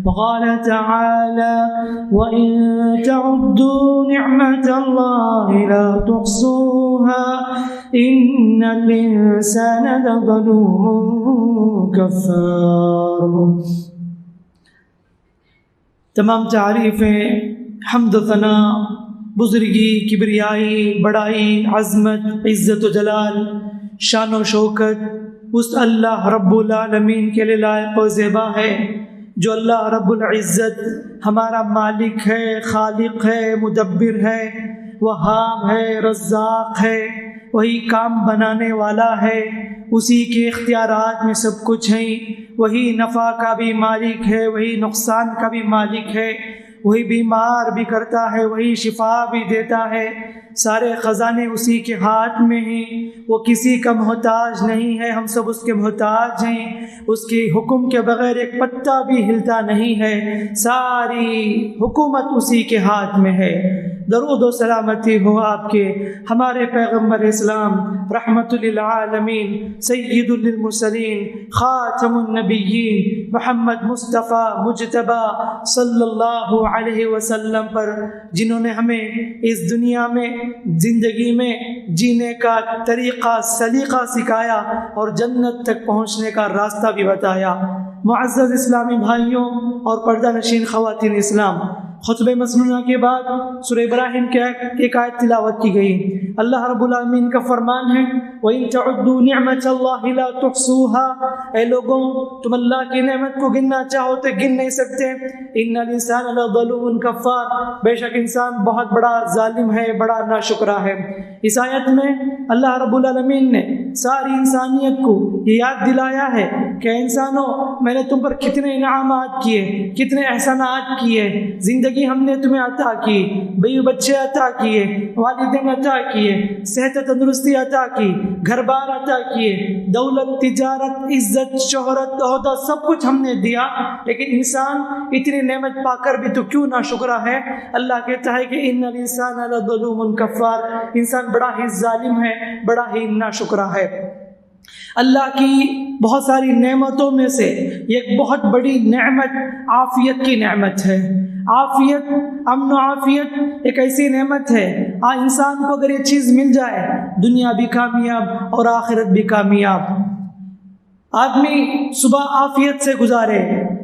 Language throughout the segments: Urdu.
وقال تعالى وإن تعدوا نعمة الله لا تحصوها إن الإنسان لظلوم كفار. تمام تعریفیں، حمد و ثنا، بزرگی، کبریائی، بڑائی، عظمت، عزت و جلال، شان و شوکت اس اللہ رب العالمین کے لیے لائق و زیبا ہے، جو اللہ رب العزت ہمارا مالک ہے، خالق ہے، مدبر ہے، وہاب ہے، رزاق ہے، وہی کام بنانے والا ہے، اسی کے اختیارات میں سب کچھ ہیں، وہی نفع کا بھی مالک ہے، وہی نقصان کا بھی مالک ہے، وہی بیمار بھی کرتا ہے، وہی شفا بھی دیتا ہے، سارے خزانے اسی کے ہاتھ میں ہیں، وہ کسی کا محتاج نہیں ہے، ہم سب اس کے محتاج ہیں، اس کے حکم کے بغیر ایک پتا بھی ہلتا نہیں ہے، ساری حکومت اسی کے ہاتھ میں ہے۔ درود و سلامتی ہو آپ کے ہمارے پیغمبر اسلام رحمت للعالمین سید للمرسلین خاتم النبیین محمد مصطفیٰ مجتبیٰ صلی اللہ علیہ وسلم پر، جنہوں نے ہمیں اس دنیا میں زندگی میں جینے کا طریقہ سلیقہ سکھایا اور جنت تک پہنچنے کا راستہ بھی بتایا۔ معزز اسلامی بھائیوں اور پردہ نشین خواتین اسلام، خطبہ مسنونہ کے بعد سورہ ابراہیم کی ایک آیت تلاوت کی گئی۔ اللہ رب العالمین کا فرمان ہے وَإِن تَعُدُّوا نِعْمَةَ اللَّهِ لَا تُحْصُوهَا، اے لوگوں تم اللہ کی نعمت کو گننا چاہو تو گن نہیں سکتے۔ إِنَّ الْإِنسَانَ لَظَلُومٌ كَفَّارٌ، بے شک انسان بہت بڑا ظالم ہے، بڑا ناشکرا ہے۔ اس آیت میں اللہ رب العالمین نے ساری انسانیت کو یہ یاد دلایا ہے کہ انسانوں میں نے تم پر کتنے انعامات کیے، کتنے احسانات کیے، زندگی ہم نے تمہیں عطا کی، بیوی بچے عطا کیے، والدین عطا کیے، صحت تندرستی عطا کی، گھر بار عطا کیے، دولت، تجارت، عزت، شہرت، عہدہ، سب کچھ ہم نے دیا، لیکن انسان اتنی نعمت پا کر بھی تو کیوں ناشکرا ہے؟ اللہ کہتا ہے کہ ان الانسان لظلوم کفار، انسان بڑا ہی ظالم ہے، بڑا ہی ناشکرا ہے۔ اللہ کی بہت ساری نعمتوں میں سے ایک بہت بڑی نعمت عافیت کی نعمت ہے۔ عافیت، امن و عافیت ایک ایسی نعمت ہے، انسان کو اگر یہ چیز مل جائے دنیا بھی کامیاب اور آخرت بھی کامیاب۔ آدمی صبح عافیت سے گزارے،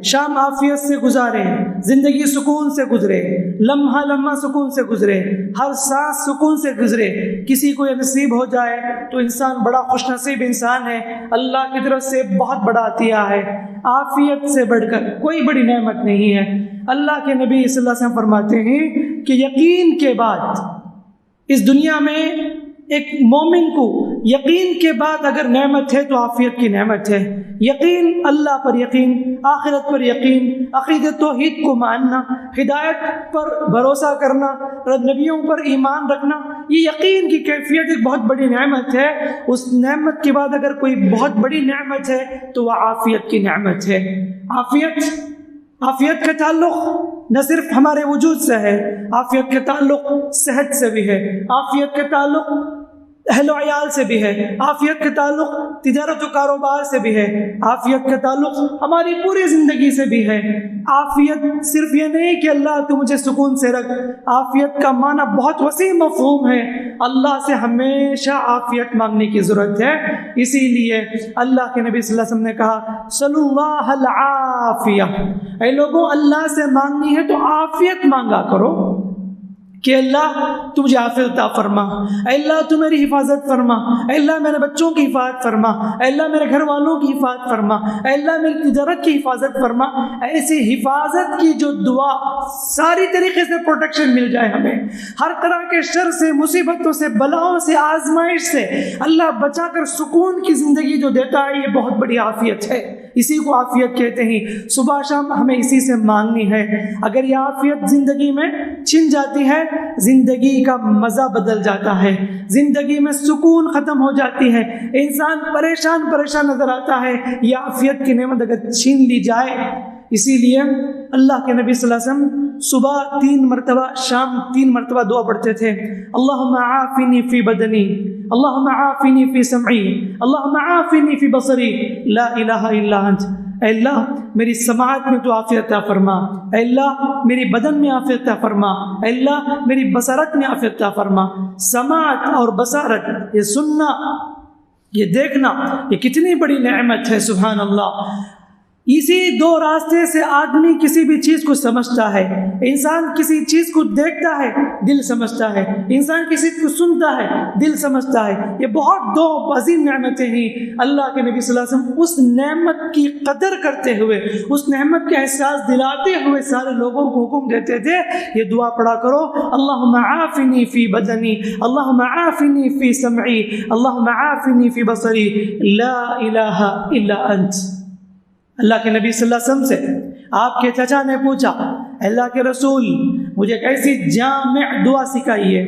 شام عافیت سے گزارے، زندگی سکون سے گزرے، لمحہ لمحہ سکون سے گزرے، ہر سانس سکون سے گزرے، کسی کو یہ نصیب ہو جائے تو انسان بڑا خوش نصیب انسان ہے، اللہ کی طرف سے بہت بڑا عطیہ ہے۔ عافیت سے بڑھ کر کوئی بڑی نعمت نہیں ہے۔ اللہ کے نبی صلی اللہ علیہ وسلم فرماتے ہیں کہ یقین کے بعد اس دنیا میں ایک مومن کو یقین کے بعد اگر نعمت ہے تو عافیت کی نعمت ہے۔ یقین، اللہ پر یقین، آخرت پر یقین، عقیدت توحید کو ماننا، ہدایت پر بھروسہ کرنا، نبیوں پر ایمان رکھنا، یہ یقین کی کیفیت ایک بہت بڑی نعمت ہے۔ اس نعمت کے بعد اگر کوئی بہت بڑی نعمت ہے تو وہ عافیت کی نعمت ہے۔ عافیت کا تعلق نہ صرف ہمارے وجود سے ہے، عافیت کا تعلق صحت سے بھی ہے، عافیت کا تعلق اہل و عیال سے بھی ہے، عافیت کا تعلق تجارت و کاروبار سے بھی ہے، عافیت کا تعلق ہماری پوری زندگی سے بھی ہے۔ عافیت صرف یہ نہیں کہ اللہ تو مجھے سکون سے رکھ، عافیت کا معنی بہت وسیع مفہوم ہے، اللہ سے ہمیشہ عافیت مانگنے کی ضرورت ہے۔ اسی لیے اللہ کے نبی صلی اللہ علیہ وسلم نے کہا صلی اللہ العافیہ، اے لوگوں اللہ سے مانگنی ہے تو عافیت مانگا کرو، کہ اللہ تو مجھے عافیت عطا فرما، اے اللہ تو میری حفاظت فرما، اے اللہ میرے بچوں کی حفاظت فرما، اے اللہ میرے گھر والوں کی حفاظت فرما، اے اللہ میری تجارت کی حفاظت فرما۔ ایسی حفاظت کی جو دعا، ساری طریقے سے پروٹیکشن مل جائے ہمیں، ہر طرح کے شر سے، مصیبتوں سے، بلاؤں سے، آزمائش سے اللہ بچا کر سکون کی زندگی جو دیتا ہے، یہ بہت بڑی عافیت ہے، اسی کو عافیت کہتے ہیں۔ صبح شام ہمیں اسی سے مانگنی ہے۔ اگر یہ عافیت زندگی میں چھن جاتی ہے، زندگی کا مزہ بدل جاتا ہے، زندگی میں سکون ختم ہو جاتی ہے، انسان پریشان نظر آتا ہے۔ یہ عافیت کی نعمت اگر چھین لی جائے، اسی لیے اللہ کے نبی صلی اللہ علیہ وسلم صبح 3 مرتبہ، شام 3 مرتبہ دعا پڑھتے تھے، اللہم عافنی فی بدنی، اللہم عافنی فی سمعی، اللہم عافنی فی بصری، لا الہ الا انت۔ اے اللہ میری سماعت میں تو عافیت عطا فرما، اے اللہ میری بدن میں عافیت عطا فرما، اے اللہ میری بصارت میں عافیت عطا فرما۔ سماعت اور بصارت، یہ سننا، یہ دیکھنا، یہ کتنی بڑی نعمت ہے، سبحان اللہ۔ اسی دو راستے سے آدمی کسی بھی چیز کو سمجھتا ہے۔ انسان کسی چیز کو دیکھتا ہے، دل سمجھتا ہے، انسان کسی کو سنتا ہے، دل سمجھتا ہے۔ یہ بہت دو عظیم نعمتیں ہیں۔ اللہ کے نبی صلی اللہ علیہ وسلم اس نعمت کی قدر کرتے ہوئے، اس نعمت کا احساس دلاتے ہوئے سارے لوگوں کو حکم دیتے تھے، یہ دعا پڑھا کرو، اللہم عافنی فی بدنی، اللہم عافنی فی سمعی، اللہم عافنی فی بصری، لا الہ الا انت۔ اللہ کے نبی صلی اللہ علیہ وسلم سے آپ کے چچا نے پوچھا، اللہ کے رسول مجھے ایک ایسی جامع دعا سکھائی ہے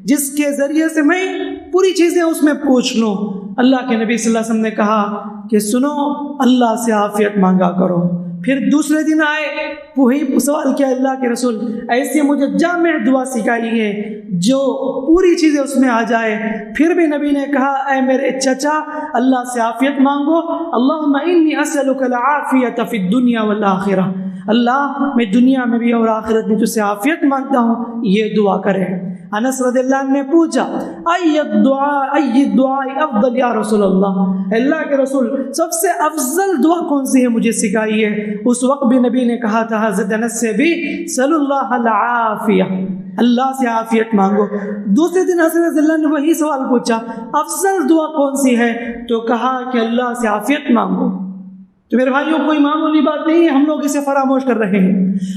جس کے ذریعے سے میں پوری چیزیں اس میں پوچھ لوں۔ اللہ کے نبی صلی اللہ علیہ وسلم نے کہا کہ سنو، اللہ سے عافیت مانگا کرو۔ پھر دوسرے دن آئے، وہی سوال کیا، اللہ کے رسول ایسی مجھے جامع دعا سکھائی ہے جو پوری چیزیں اس میں آ جائے۔ پھر بھی نبی نے کہا، اے میرے چچا اللہ سے عافیت مانگو، اللہم انی اسألک العافیۃ فی الدنیا والآخرہ، اللہ میں دنیا میں بھی اور آخرت میں تجھ سے عافیت مانگتا ہوں، یہ دعا کرے۔ انس رضی اللہ عنہ نے پوچھا، ای الدعاء افضل یا رسول اللہ، اللہ کے رسول سب سے افضل دعا کون سی ہے، مجھے سکھائی ہے۔ اس وقت بھی نبی نے کہا تھا حضرت انس سے بھی، صلی اللہ العافیہ، اللہ سے عافیت مانگو۔ دوسرے دن حضرت رضی اللہ نے وہی سوال پوچھا، افضل دعا کون سی ہے، تو کہا کہ اللہ سے عافیت مانگو۔ تو میرے بھائیوں کوئی معمولی بات نہیں ہے، ہم لوگ اسے فراموش کر رہے ہیں،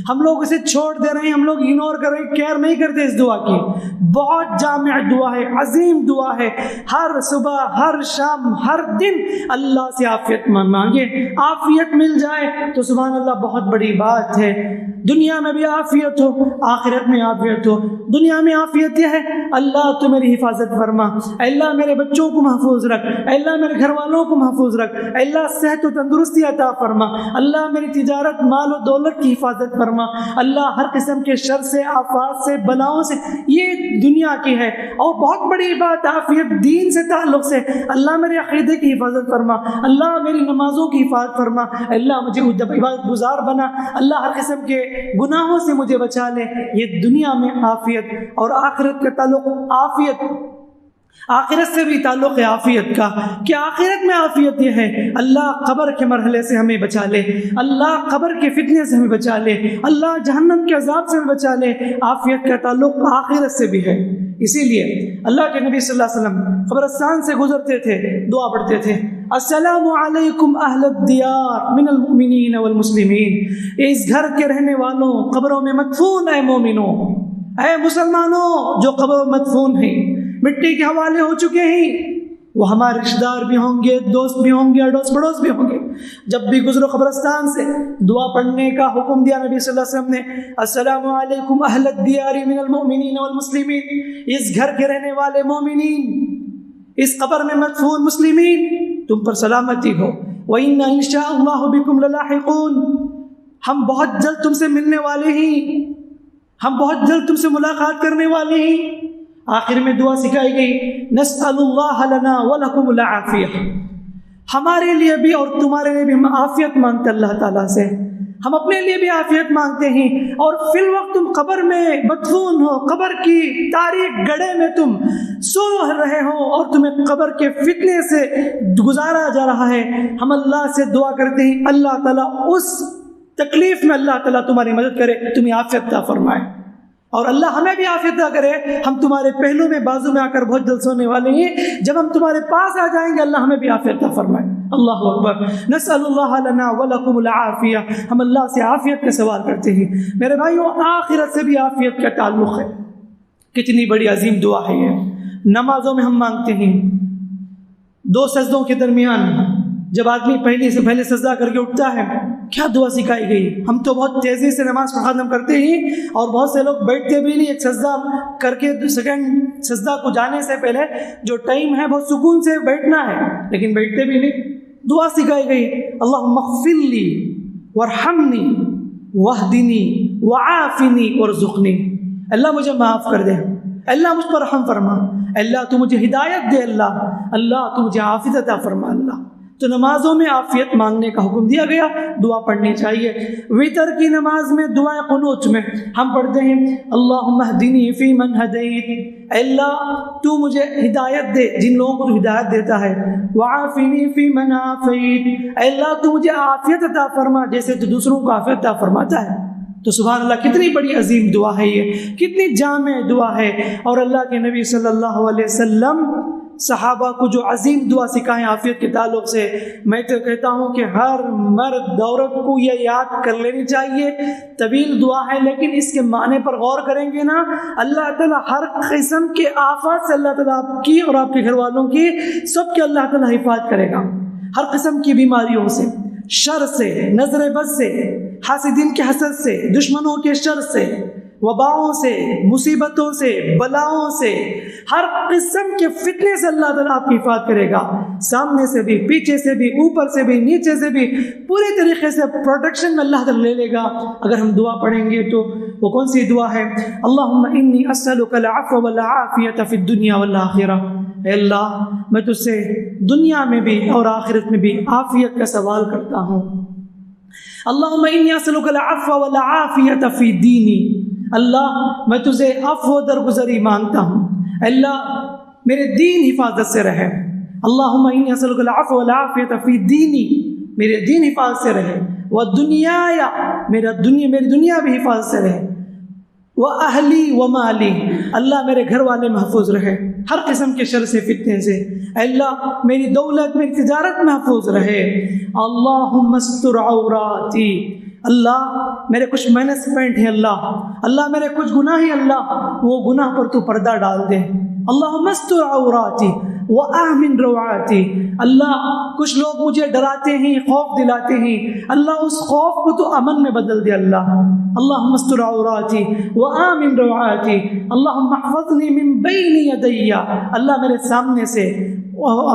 ہم لوگ اسے چھوڑ دے رہے ہیں، ہم لوگ اگنور کر رہے ہیں، کیئر نہیں کرتے اس دعا کی۔ بہت جامع دعا ہے، عظیم دعا ہے، ہر صبح ہر شام ہر دن اللہ سے عافیت مانگے، عافیت مل جائے تو سبحان اللہ بہت بڑی بات ہے۔ دنیا میں بھی عافیت ہو، آخرت میں عافیت ہو۔ دنیا میں عافیت یہ ہے، اللہ تو میری حفاظت فرما، اے اللہ میرے بچوں کو محفوظ رکھ، اے اللہ میرے گھر والوں کو محفوظ رکھ، اے اللہ صحت و تندرستی عطا فرما، اللہ میری تجارت مال و دولت کی حفاظت فرما، اللہ ہر قسم کے شر سے، آفات سے، بلاؤں سے، یہ دنیا کی ہے۔ اور بہت بڑی بات عافیت دین سے تعلق سے، اللہ میرے عقیدے کی حفاظت فرما، اللہ میری نمازوں کی حفاظت فرما، اللہ مجھے عبادت گزار بنا، اللہ ہر قسم کے گناہوں سے مجھے بچا لے۔ یہ دنیا میں عافیت، اور آخرت کا تعلق عافیت، آخرت سے بھی تعلق ہے عافیت کا، کہ آخرت میں عافیت یہ ہے، اللہ قبر کے مرحلے سے ہمیں بچا لے، اللہ قبر کے فتنے سے ہمیں بچا لے، اللہ جہنم کے عذاب سے ہمیں بچا لے۔ عافیت کا تعلق آخرت سے بھی ہے۔ اسی لیے اللہ کے نبی صلی اللہ علیہ وسلم قبرستان سے گزرتے تھے، دعا پڑھتے تھے، السلام علیکم اہل الدیار من المؤمنین والمسلمین، اس گھر کے رہنے والوں، قبروں میں مدفون اے مومنوں، اے مسلمانوں جو قبروں میں مدفون ہیں، مٹی کے حوالے ہو چکے ہیں، وہ ہمارے رشتہ دار بھی ہوں گے، دوست بھی ہوں گے، اڑوس پڑوس بھی ہوں گے، جب بھی گزرو قبرستان سے دعا پڑھنے کا حکم دیا نبی صلی اللہ علیہ وسلم نے، السلام علیکم اہل الدیار من المؤمنین والمسلمین، اس گھر کے رہنے والے مومنین، اس قبر میں مدفون مسلمین، تم پر سلامتی ہو، وَإِنَّا إِنْ شَاءَ اللَّهُ بِكُمْ لَلَاحِقُونَ، ہم بہت جلد تم سے ملنے والے ہیں، ہم بہت جلد تم سے ملاقات کرنے والے ہیں۔ آخر میں دعا سکھائی گئی، نسأل اللہ لنا ولکم العافیہ، ہمارے لیے بھی اور تمہارے لیے بھی ہم عافیت مانگتے اللہ تعالیٰ سے، ہم اپنے لیے بھی عافیت مانگتے ہیں، اور فی الوقت تم قبر میں مدفون ہو، قبر کی تاریک گڑھے میں تم سو رہے ہو اور تمہیں قبر کے فتنے سے گزارا جا رہا ہے، ہم اللہ سے دعا کرتے ہیں اللہ تعالیٰ اس تکلیف میں اللہ تعالیٰ تمہاری مدد کرے، تمہیں عافیت عطا فرمائے، اور اللہ ہمیں بھی عافیت عطا کرے۔ ہم تمہارے پہلو میں بازو میں آ کر بہت جلد سونے والے ہیں، جب ہم تمہارے پاس آ جائیں گے اللہ ہمیں بھی عافیت عطا فرمائے۔ اللہ اکبر، نسأل اللہ لنا ولکم العافیہ، ہم اللہ سے عافیت کا سوال کرتے ہیں۔ میرے بھائیوں، آخرت سے بھی عافیت کا تعلق ہے، کتنی بڑی عظیم دعا ہے یہ۔ نمازوں میں ہم مانگتے ہیں، دو سجدوں کے درمیان جب آدمی پہلے سجدہ کر کے اٹھتا ہے، کیا دعا سکھائی گئی؟ ہم تو بہت تیزی سے نماز کو ختم کرتے ہیں، اور بہت سے لوگ بیٹھتے بھی نہیں، ایک سجدہ کر کے سیکنڈ سجدہ کو جانے سے پہلے جو ٹائم ہے بہت سکون سے بیٹھنا ہے، لیکن بیٹھتے بھی نہیں۔ دعا سکھائی گئی، اللہم اغفر لی وارحمنی واہدنی وعافنی وارزقنی، اللہ مجھے معاف کر دے، اللہ مجھ پر رحم فرما، اللہ تو مجھے ہدایت دے، اللہ تو مجھے عافیت عطا فرما، اللہ تو نمازوں میں عافیت مانگنے کا حکم دیا گیا، دعا پڑھنی چاہیے۔ وطر کی نماز میں دعائے قنوت میں ہم پڑھتے ہیں اللہم اہدنی فی من ہدیت، اے اللہ تو مجھے ہدایت دے جن لوگوں کو ہدایت دیتا ہے، وعافنی فی من عافیت، اے اللہ تو مجھے عافیت عطا فرما جیسے تو دوسروں کو عافیت عطا فرماتا ہے۔ تو سبحان اللہ کتنی بڑی عظیم دعا ہے یہ، کتنی جامع دعا ہے، اور اللہ کے نبی صلی اللہ علیہ وسلم صحابہ کو جو عظیم دعا سکھائیں عافیت کے تعلق سے، میں تو کہتا ہوں کہ ہر مرد عورت کو یہ یاد کر لینی چاہیے۔ طویل دعا ہے لیکن اس کے معنی پر غور کریں گے نا، اللہ تعالیٰ ہر قسم کے آفات سے اللہ تعالیٰ آپ کی اور آپ کے گھر والوں کی سب کے اللہ تعالیٰ حفاظت کرے گا، ہر قسم کی بیماریوں سے، شر سے، نظر بد سے، حاسدین کے حسد سے، دشمنوں کے شر سے، وباؤں سے، مصیبتوں سے، بلاؤں سے، ہر قسم کے فتنے سے اللہ تعالیٰ آپ کی حفاظت کرے گا، سامنے سے بھی، پیچھے سے بھی، اوپر سے بھی، نیچے سے بھی، پورے طریقے سے پروٹیکشن میں اللہ تعالیٰ لے لے گا اگر ہم دعا پڑھیں گے تو۔ وہ کون سی دعا ہے؟ اللہم انی اسألک العفو والعافیۃ فی الدنیا والآخرہ، اے اللہ میں تجھ سے دنیا میں بھی اور آخرت میں بھی عافیت کا سوال کرتا ہوں۔ اللہم انی اسألک العفو والعافیۃ فی دینی، اللہ میں تجھے عفو درگزری مانگتا ہوں، اللہ میرے دین حفاظت سے رہے۔ اللہم انی اسألک العفو والعافیۃ فی دینی، میرے دین حفاظت سے رہے، والدنیا میری دنیا بھی حفاظت سے رہے، وأہلی ومالی، اللہ میرے گھر والے محفوظ رہے ہر قسم کے شر سے، فتنے سے، اللہ میری دولت میری تجارت محفوظ رہے۔ اللہم استر عوراتی، اللہ میرے کچھ مائنس پوائنٹ ہیں، اللہ میرے کچھ گناہ ہیں، اللہ وہ گناہ پر تو پردہ ڈال دے۔ اللہم استر عوراتی وآمن روعاتی، اللہ کچھ لوگ مجھے ڈراتے ہیں، خوف دلاتے ہیں، اللہ اس خوف کو تو امن میں بدل دے اللہ۔ اللہم استر عوراتی وآمن روعاتی، اللہم احفظنی من بین یدی، اللہ میرے سامنے سے،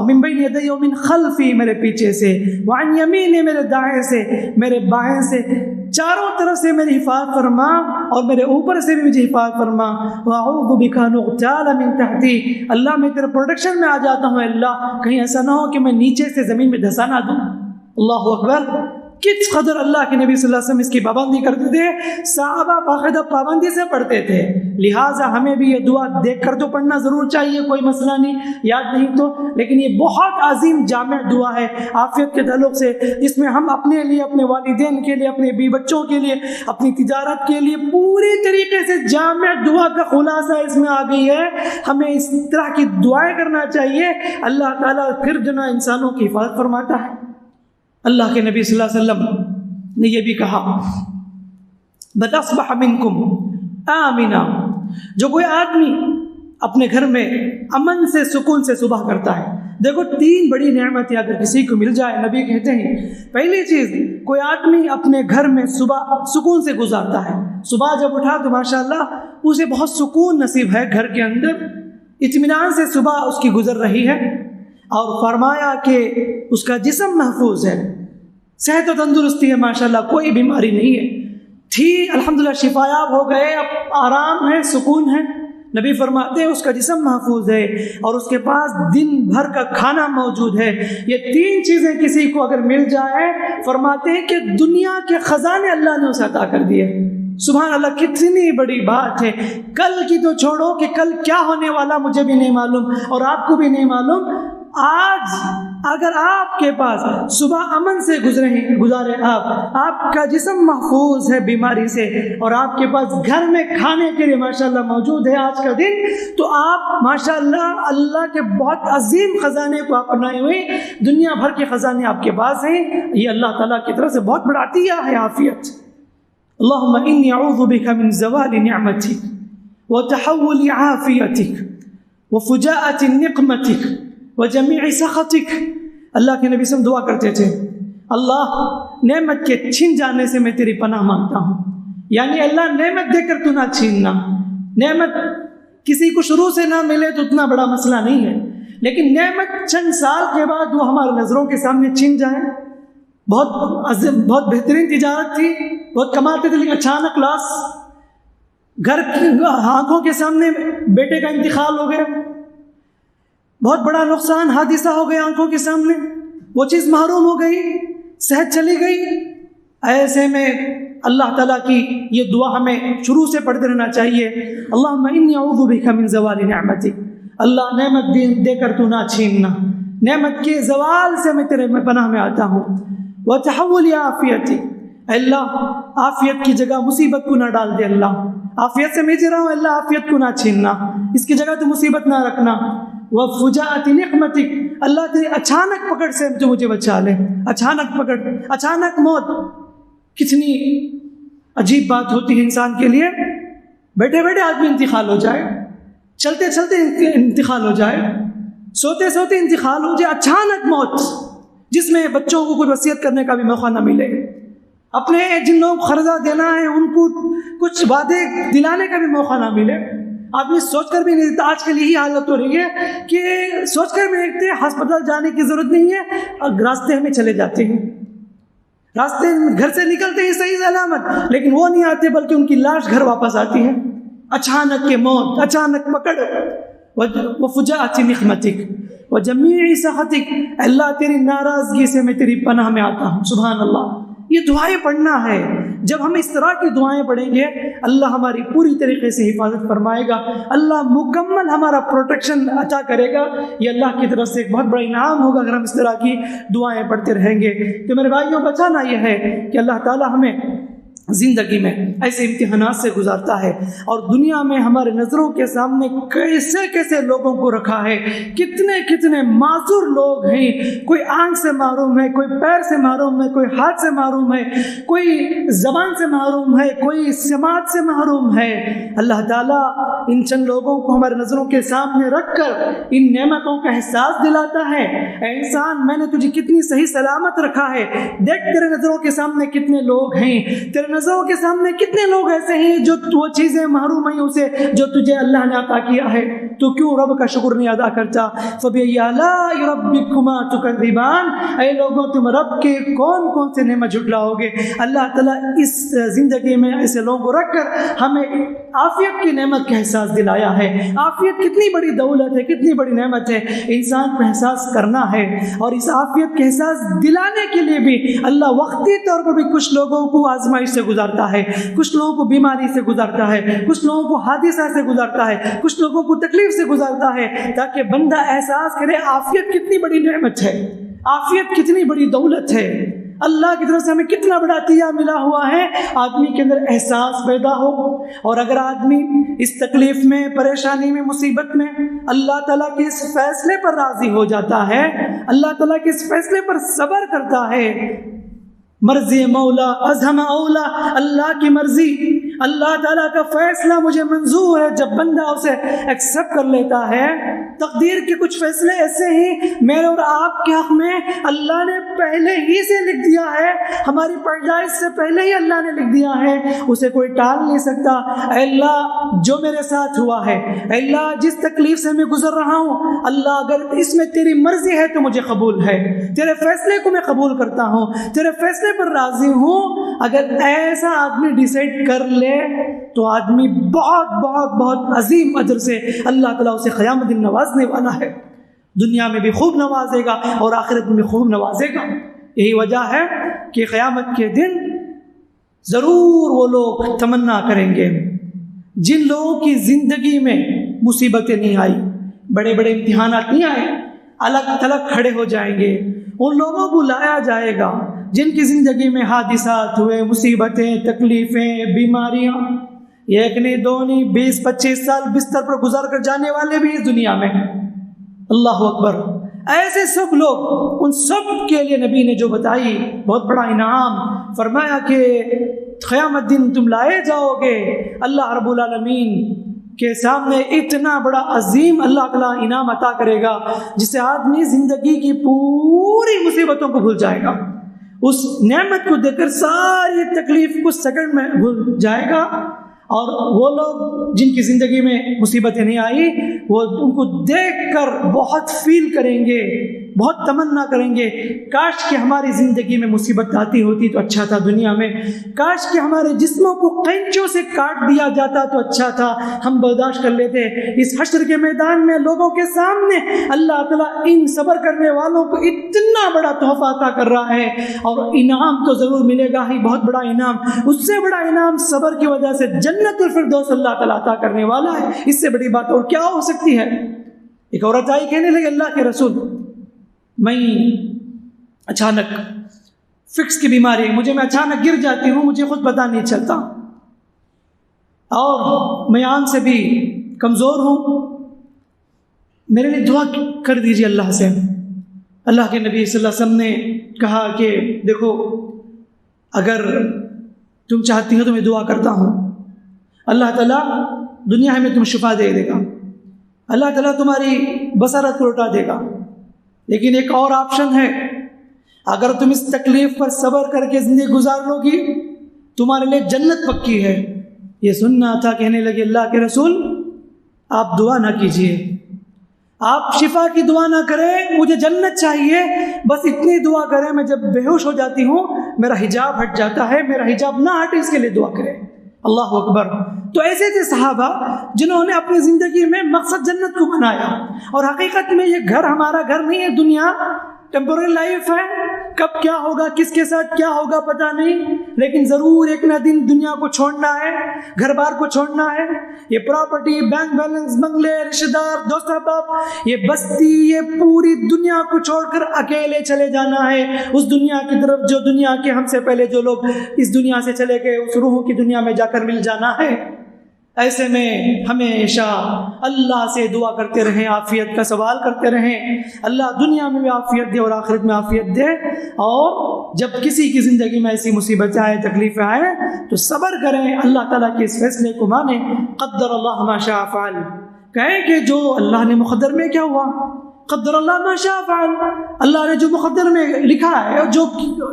من بین یدی ومن خلفی میرے پیچھے سے، وعن یمینی میرے دائیں سے، میرے بائیں سے، چاروں طرف سے میری حفاظت فرما اور میرے اوپر سے بھی مجھے حفاظت فرما۔ وَأَعُوذُ بِكَ أَنْ أُغْتَالَ مِنْ تَحْتِي، اللہ میں تیرے پروٹیکشن میں آ جاتا ہوں، اللہ کہیں ایسا نہ ہو کہ میں نیچے سے زمین میں دھسا نہ دوں۔ اللہ اکبر، کس قدر اللہ کے نبی صلی اللہ علیہ وسلم اس کی پابندی کرتے تھے، صحابہ باقاعدہ پابندی سے پڑھتے تھے، لہٰذا ہمیں بھی یہ دعا دیکھ کر تو پڑھنا ضرور چاہیے، کوئی مسئلہ نہیں، یاد نہیں تو، لیکن یہ بہت عظیم جامع دعا ہے عافیت کے تعلق سے، جس میں ہم اپنے لیے، اپنے والدین کے لیے، اپنے بیوی بچوں کے لیے، اپنی تجارت کے لیے پوری طریقے سے جامع دعا کا خلاصہ اس میں آ گئی ہے۔ ہمیں اس طرح کی دعائیں کرنا چاہیے، اللہ تعالیٰ پھر جو نا انسانوں کی حفاظت فرماتا ہے۔ اللہ کے نبی صلی اللہ علیہ وسلم نے یہ بھی کہا بَدْ أَصْبَحَ مِنْكُمْ آمِنًا، جو کوئی آدمی اپنے گھر میں امن سے، سکون سے صبح کرتا ہے۔ دیکھو تین بڑی نعمتیں اگر کسی کو مل جائے، نبی کہتے ہیں پہلی چیز، کوئی آدمی اپنے گھر میں صبح سکون سے گزارتا ہے، صبح جب اٹھا تو ماشاءاللہ اسے بہت سکون نصیب ہے، گھر کے اندر اطمینان سے صبح اس کی گزر رہی ہے، اور فرمایا کہ اس کا جسم محفوظ ہے، صحت و تندرستی ہے، ماشاءاللہ کوئی بیماری نہیں ہے، تھی الحمدللہ شفایاب ہو گئے، اب آرام ہے، سکون ہے۔ نبی فرماتے ہیں اس کا جسم محفوظ ہے اور اس کے پاس دن بھر کا کھانا موجود ہے۔ یہ تین چیزیں کسی کو اگر مل جائے، فرماتے ہیں کہ دنیا کے خزانے اللہ نے اسے عطا کر دیے۔ سبحان اللہ، کتنی بڑی بات ہے۔ کل کی تو چھوڑو کہ کل کیا ہونے والا مجھے بھی نہیں معلوم اور آپ کو بھی نہیں معلوم، آج اگر آپ کے پاس صبح امن سے گزارے، آپ کا جسم محفوظ ہے بیماری سے، اور آپ کے پاس گھر میں کھانے کے لیے ماشاءاللہ موجود ہے آج کا دن، تو آپ ماشاءاللہ اللہ کے بہت عظیم خزانے کو آپ اپنائے ہوئے، دنیا بھر کے خزانے آپ کے پاس ہیں۔ یہ اللہ تعالیٰ کی طرف سے بہت بڑا عطیہ ہے عافیت۔ اللہم انی اعوذ بک من زوال نعمتک وتحول عافیتک وفجاءۃ نقمتک وجمیع سخطک۔ اللہ کے نبی سے دعا کرتے تھے، اللہ نعمت کے چھن جانے سے میں تیری پناہ مانگتا ہوں، یعنی اللہ نعمت دے کر تو نہ چھیننا۔ نعمت کسی کو شروع سے نہ ملے تو اتنا بڑا مسئلہ نہیں ہے، لیکن نعمت چند سال کے بعد وہ ہمارے نظروں کے سامنے چھن جائے۔ بہت بہترین تجارت تھی، بہت کماتے تھے، لیکن اچانک لاس، گھر کی آنکھوں کے سامنے بیٹے کا انتقال ہو گیا، بہت بڑا نقصان، حادثہ ہو گیا آنکھوں کے سامنے، وہ چیز محروم ہو گئی، صحت چلی گئی، ایسے میں اللہ تعالیٰ کی یہ دعا ہمیں شروع سے پڑھتے رہنا چاہیے، اللہم انی اعوذ بک من زوال نعمتک، اللہ نعمت دے کر تو نہ چھیننا، نعمت کے زوال سے میں تیرے پناہ میں آتا ہوں، وتحول عافیتک، اللہ عافیت کی جگہ مصیبت کو نہ ڈال دے، اللہ عافیت سے میں جی رہا ہوں، اللہ عافیت کو نہ چھیننا، اس کی جگہ تو مصیبت نہ رکھنا، وفجاءت نقمتک، اللہ تیری اچانک پکڑ سے تو مجھے بچا لے، اچانک پکڑ، اچانک موت، کتنی عجیب بات ہوتی ہے انسان کے لیے، بیٹھے بیٹھے آدمی انتقال ہو جائے، چلتے چلتے انتقال ہو جائے، سوتے سوتے انتقال ہو جائے، اچانک موت، جس میں بچوں کو کوئی وصیت کرنے کا بھی موقع نہ ملے، اپنے جن لوگوں کو قرضہ دینا ہے ان کو کچھ وعدے دلانے کا بھی موقع نہ ملے، آدمی سوچ کر بھی نہیں دیتا۔ آج کل یہی حالت ہو رہی ہے کہ سوچ کر بھی دیکھتے ہیں ہسپتال جانے کی ضرورت نہیں ہے، اور راستے ہمیں چلے جاتے ہیں، راستے گھر سے نکلتے ہیں صحیح سلامت، لیکن وہ نہیں آتے بلکہ ان کی لاش گھر واپس آتی ہے، اچانک کے موت، اچانک پکڑ، وفجاءت نقمتک وجمیع سخطک، اللہ تیری ناراضگی سے میں تیری پناہ میں آتا ہوں، سبحان اللہ۔ یہ دعائیں پڑھنا ہے، جب ہم اس طرح کی دعائیں پڑھیں گے اللہ ہماری پوری طریقے سے حفاظت فرمائے گا، اللہ مکمل ہمارا پروٹیکشن عطا کرے گا، یہ اللہ کی طرف سے ایک بہت بڑا انعام ہوگا اگر ہم اس طرح کی دعائیں پڑھتے رہیں گے۔ تو میرے بھائیوں بچانا یہ ہے کہ اللہ تعالی ہمیں زندگی میں ایسے امتحانات سے گزارتا ہے، اور دنیا میں ہمارے نظروں کے سامنے کیسے کیسے لوگوں کو رکھا ہے، کتنے کتنے معذور لوگ ہیں، کوئی آنکھ سے محروم ہے، کوئی پیر سے محروم ہے، کوئی ہاتھ سے محروم ہے، کوئی زبان سے محروم ہے، کوئی سماعت سے محروم ہے۔ اللہ تعالیٰ ان چند لوگوں کو ہمارے نظروں کے سامنے رکھ کر ان نعمتوں کا احساس دلاتا ہے، اے انسان میں نے تجھے کتنی صحیح سلامت رکھا ہے، دیکھ تیرے نظروں کے سامنے کتنے لوگ ہیں، تیرے نظروں کے سامنے کتنے لوگ ایسے ہیں جو وہ چیزیں محروم ہیں اسے جو تجھے اللہ نے عطا کیا ہے، تو کیوں رب کا شکر نہیں ادا کرتا؟ فَبِأَيِّ آلَاءِ رَبِّكُمَا تُكَذِّبَانِ، اے لوگوں تم رب کے کون کون سے نعمت جھٹلاؤ گے؟ اللہ تعالیٰ اس زندگی میں ایسے لوگوں کو رکھ کر ہمیں عافیت کی نعمت کا احساس دلایا ہے۔ عافیت کتنی بڑی دولت ہے، کتنی بڑی نعمت ہے، انسان کو احساس کرنا ہے، اور اس عافیت کے احساس دلانے کے لیے بھی اللہ وقتی طور پر بھی کچھ لوگوں کو آزمائش سے گزارتا ہے، کچھ لوگوں کو بیماری سے گزارتا ہے، کچھ لوگوں کو حادثہ سے گزارتا ہے، کچھ لوگوں کو تکلیف سے گزارتا ہے، تاکہ بندہ احساس کرے عافیت کتنی بڑی نعمت ہے، عافیت کتنی بڑی دولت ہے، اللہ کی طرف سے ہمیں کتنا بڑا عطیہ ملا ہوا ہے، آدمی کے اندر احساس پیدا ہو۔ اور اگر آدمی اس تکلیف میں، پریشانی میں، مصیبت میں اللہ تعالیٰ کے اس فیصلے پر راضی ہو جاتا ہے، اللہ تعالیٰ کے اس فیصلے پر صبر کرتا ہے، مرضی مولا ازہم اولا، اللہ کی مرضی، اللہ تعالیٰ کا فیصلہ مجھے منظور ہے، جب بندہ اسے ایکسیپٹ کر لیتا ہے، تقدیر کے کچھ فیصلے ایسے ہیں میرے اور آپ کے حق میں اللہ نے پہلے ہی سے لکھ دیا ہے، ہماری پیدائش سے پہلے ہی اللہ نے لکھ دیا ہے، اسے کوئی ٹال نہیں سکتا۔ اے اللہ جو میرے ساتھ ہوا ہے، اے اللہ جس تکلیف سے میں گزر رہا ہوں، اللہ اگر اس میں تیری مرضی ہے تو مجھے قبول ہے، تیرے فیصلے کو میں قبول کرتا ہوں، تیرے فیصلے پر راضی ہوں۔ اگر ایسا آدمی ڈیسائیڈ کر لے تو آدمی بہت بہت بہت عظیم اجر سے اللہ تعالیٰ اسے قیامت دن نوازنے والا ہے، دنیا میں بھی خوب نوازے گا اور آخرت میں بھی خوب نوازے گا۔ یہی وجہ ہے کہ قیامت کے دن ضرور وہ لوگ تمنا کریں گے جن لوگوں کی زندگی میں مصیبتیں نہیں آئی، بڑے بڑے امتحانات نہیں آئے، الگ تھلگ کھڑے ہو جائیں گے، ان لوگوں کو لایا جائے گا جن کی زندگی میں حادثات ہوئے، مصیبتیں، تکلیفیں، بیماریاں، ایک نہیں دو نہیں 20-25 سال بستر پر گزار کر جانے والے بھی اس دنیا میں، اللہ اکبر، ایسے سب لوگ، ان سب کے لیے نبی نے جو بتائی بہت بڑا انعام فرمایا کہ قیامت دن تم لائے جاؤ گے اللہ رب العالمین کے سامنے، اتنا بڑا عظیم اللہ تعالیٰ انعام عطا کرے گا جس سے آدمی زندگی کی پوری مصیبتوں کو بھول جائے گا، اس نعمت کو دیکھ کر ساری تکلیف کچھ سیکنڈ میں بھول جائے گا، اور وہ لوگ جن کی زندگی میں مصیبتیں نہیں آئی وہ ان کو دیکھ کر بہت فیل کریں گے بہت تمنا کریں گے کاش کہ ہماری زندگی میں مصیبت آتی ہوتی تو اچھا تھا دنیا میں، کاش کہ ہمارے جسموں کو قینچوں سے کاٹ دیا جاتا تو اچھا تھا، ہم برداشت کر لیتے۔ اس حشر کے میدان میں لوگوں کے سامنے اللہ تعالیٰ ان صبر کرنے والوں کو اتنا بڑا تحفہ عطا کر رہا ہے، اور انعام تو ضرور ملے گا ہی، بہت بڑا انعام، اس سے بڑا انعام صبر کی وجہ سے جنت الفردوس اللہ تعالیٰ عطا کرنے والا ہے۔ اس سے بڑی بات اور کیا ہو سکتی ہے؟ ایک عورت آئی کہنے لگی اللہ کے رسول میں اچانک فکس کی بیماری ہے، میں اچانک گر جاتی ہوں، مجھے خود پتہ نہیں چلتا، اور میں آن سے بھی کمزور ہوں، میرے لیے دعا کر دیجیے اللہ سے۔ اللہ کے نبی صلی اللہ علیہ وسلم نے کہا کہ دیکھو اگر تم چاہتی ہو تو میں دعا کرتا ہوں، اللہ تعالیٰ دنیا میں تم شفا دے دے گا، اللہ تعالیٰ تمہاری بصارت کو لوٹا دے گا، لیکن ایک اور آپشن ہے، اگر تم اس تکلیف پر صبر کر کے زندگی گزار لو گی تمہارے لیے جنت پکی ہے۔ یہ سننا تھا، کہنے لگے اللہ کے رسول آپ دعا نہ کیجیے، آپ شفا کی دعا نہ کریں، مجھے جنت چاہیے، بس اتنی دعا کریں میں جب بے ہوش ہو جاتی ہوں میرا حجاب ہٹ جاتا ہے، میرا حجاب نہ ہٹے اس کے لیے دعا کریں۔ اللہ اکبر۔ تو ایسے تھے صحابہ جنہوں نے اپنی زندگی میں مقصد جنت کو بنایا، اور حقیقت میں یہ گھر ہمارا گھر نہیں ہے، دنیا ٹیمپورری لائف ہے، کب کیا ہوگا کس کے ساتھ کیا ہوگا پتہ نہیں، لیکن ضرور ایک نہ دن دنیا کو چھوڑنا ہے، گھر بار کو چھوڑنا ہے، یہ پراپرٹی، بینک بیلنس، بنگلے، رشتہ دار، دوست احباب، یہ بستی، یہ پوری دنیا کو چھوڑ کر اکیلے چلے جانا ہے اس دنیا کی طرف جو دنیا کے ہم سے پہلے جو لوگ اس دنیا سے چلے گئے اس روحوں کی دنیا میں جا کر مل جانا ہے۔ ایسے میں ہمیشہ اللہ سے دعا کرتے رہیں، عافیت کا سوال کرتے رہیں، اللہ دنیا میں بھی عافیت دے اور آخرت میں عافیت دے، اور جب کسی کی زندگی میں ایسی مصیبتیں آئے، تکلیفیں آئے تو صبر کریں، اللہ تعالیٰ کے اس فیصلے کو مانیں، قدر اللہ ما شاء فعل، کہیں کہ جو اللہ نے مقدر میں کیا ہوا، قدر اللہ ما شاء فعل، اللہ نے جو مقدر میں لکھا ہے اور جو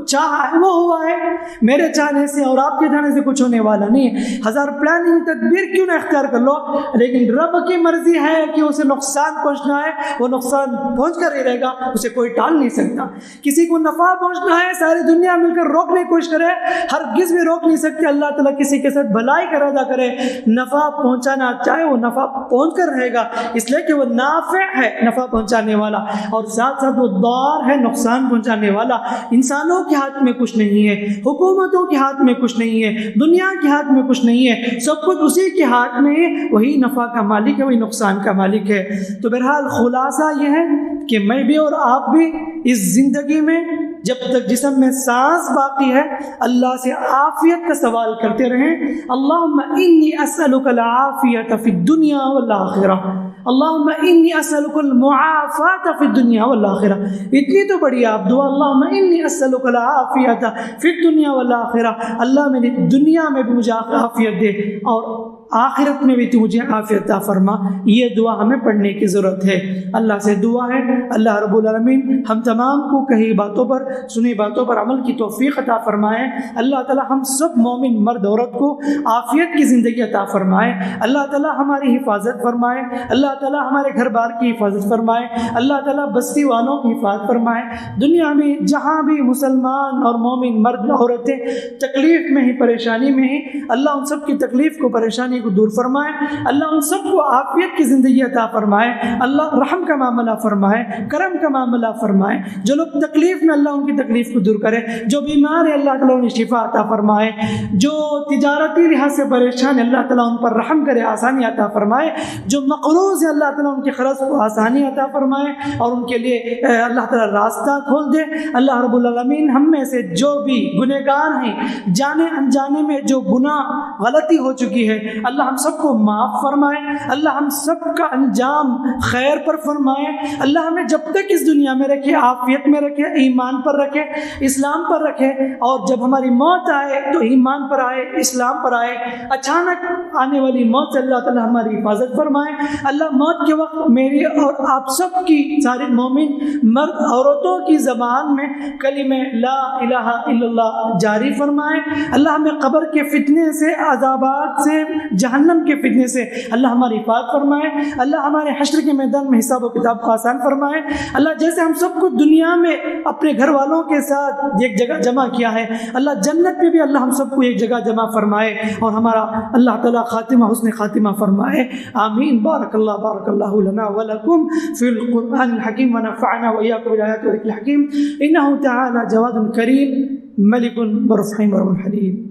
چاہا ہے وہ ہوا ہے، میرے چاہنے سے اور آپ کے چاہنے سے کچھ ہونے والا نہیں ہے، ہزار پلاننگ تدبیر کیوں نہ اختیار کر لو، لیکن رب کی مرضی ہے کہ اسے نقصان پہنچنا ہے وہ نقصان پہنچ کر ہی رہے گا، اسے کوئی ٹال نہیں سکتا۔ کسی کو نفع پہنچنا ہے ساری دنیا مل کر روکنے کی کوشش کرے، ہرگز بھی روک نہیں سکتے، اللہ تعالیٰ کسی کے ساتھ بھلائی کا ارادہ کرے، نفع پہنچانا چاہے وہ نفع پہنچ کر رہے گا، اس لیے کہ وہ نافع ہے، نفع پہنچانے والا، اور ساتھ ساتھ وہ ضار ہے، نقصان پہنچانے والا۔ انسانوں کے ہاتھ میں کچھ نہیں ہے، حکومتوں کے ہاتھ میں کچھ نہیں ہے، دنیا کے ہاتھ میں کچھ نہیں ہے، سب کچھ اسی کے ہاتھ میں ہے، وہی نفع کا مالک ہے، وہی نقصان کا مالک ہے۔ تو بہرحال خلاصہ یہ ہے کہ میں بھی اور آپ بھی اس زندگی میں جب تک جسم میں سانس باقی ہے اللہ سے عافیت کا سوال کرتے رہیں، اللہم انی اسألک العافیت فی الدنیا والآخرہ، اللہم انی اسألک المعافات فی الدنیا والآخرہ، اتنی تو بڑی آپ دعا، اللہم انی اسألک العافیت فی الدنیا والآخرہ، اللہ میری دنیا میں بھی مجھے عافیت دے اور آخرت میں بھی تو مجھے عافیت عطا فرما۔ یہ دعا ہمیں پڑھنے کی ضرورت ہے، اللہ سے دعا ہے اللہ رب العالمین ہم تمام کو کہی باتوں پر سنی باتوں پر عمل کی توفیق عطا فرمائے، اللہ تعالی ہم سب مومن مرد عورت کو عافیت کی زندگی عطا فرمائے، اللہ تعالی ہماری حفاظت فرمائے، اللہ تعالی ہمارے گھر بار کی حفاظت فرمائے، اللہ تعالی بستی والوں کی حفاظت فرمائے، دنیا میں جہاں بھی مسلمان اور مومن مرد عورتیں تکلیف میں ہی پریشانی میں ہی، اللہ ان سب کی تکلیف کو پریشانی کو دور فرمائے، اللہ ان سب کو عافیت کی زندگی عطا فرمائے، اللہ رحم کا معاملہ فرمائے، کرم کا معاملہ فرمائے، جو لوگ تکلیف میں اللہ ان کی تکلیف کو دور کرے، جو بیمار ہے اللہ تعالیٰ انہیں شفا عطا فرمائے، جو تجارتی لحاظ سے پریشان ہے اللہ تعالیٰ ان پر رحم کرے، آسانی عطا فرمائے، جو مقروض ہے اللہ تعالیٰ ان کے قرض کو آسانی عطا فرمائے اور ان کے لیے اللہ تعالیٰ راستہ کھول دے۔ اللہ رب العالمین ہم میں سے جو بھی گنہگار ہیں، جانے انجانے میں جو گناہ غلطی ہو چکی ہے، اللہ ہم سب کو معاف فرمائے، اللہ ہم سب کا انجام خیر پر فرمائے، اللہ ہمیں جب تک اس دنیا میں رکھے، عافیت میں رکھے، ایمان پر رکھے، اسلام پر رکھے، اور جب ہماری موت آئے تو ایمان پر آئے، اسلام پر آئے، اچانک آنے والی موت سے اللہ تعالی ہماری حفاظت فرمائے، اللہ موت کے وقت میری اور آپ سب کی سارے مومن مرد عورتوں کی زبان میں کلمہ لا الہ الا اللہ جاری فرمائے، اللہ ہمیں قبر کے فتنے سے، عذابات سے، جہنم کے فتنے سے اللہ ہماری حفاظت فرمائے، اللہ ہمارے حشر کے میدان میں حساب و کتاب کو آسان فرمائے۔ اللہ جیسے ہم سب کو دنیا میں اپنے گھر والوں کے ساتھ ایک جگہ جمع کیا ہے، اللہ جنت میں بھی اللہ ہم سب کو ایک جگہ جمع فرمائے اور ہمارا اللہ تعالیٰ خاتمہ حسن خاتمہ فرمائے، آمین۔ بارک اللہ لنا ولکم فی القرآن الحکیم ونفعنا وإیاکم بالآیات والذکر الحکیم، انہ تعالی جواد کریم ملک برحیم حلیم۔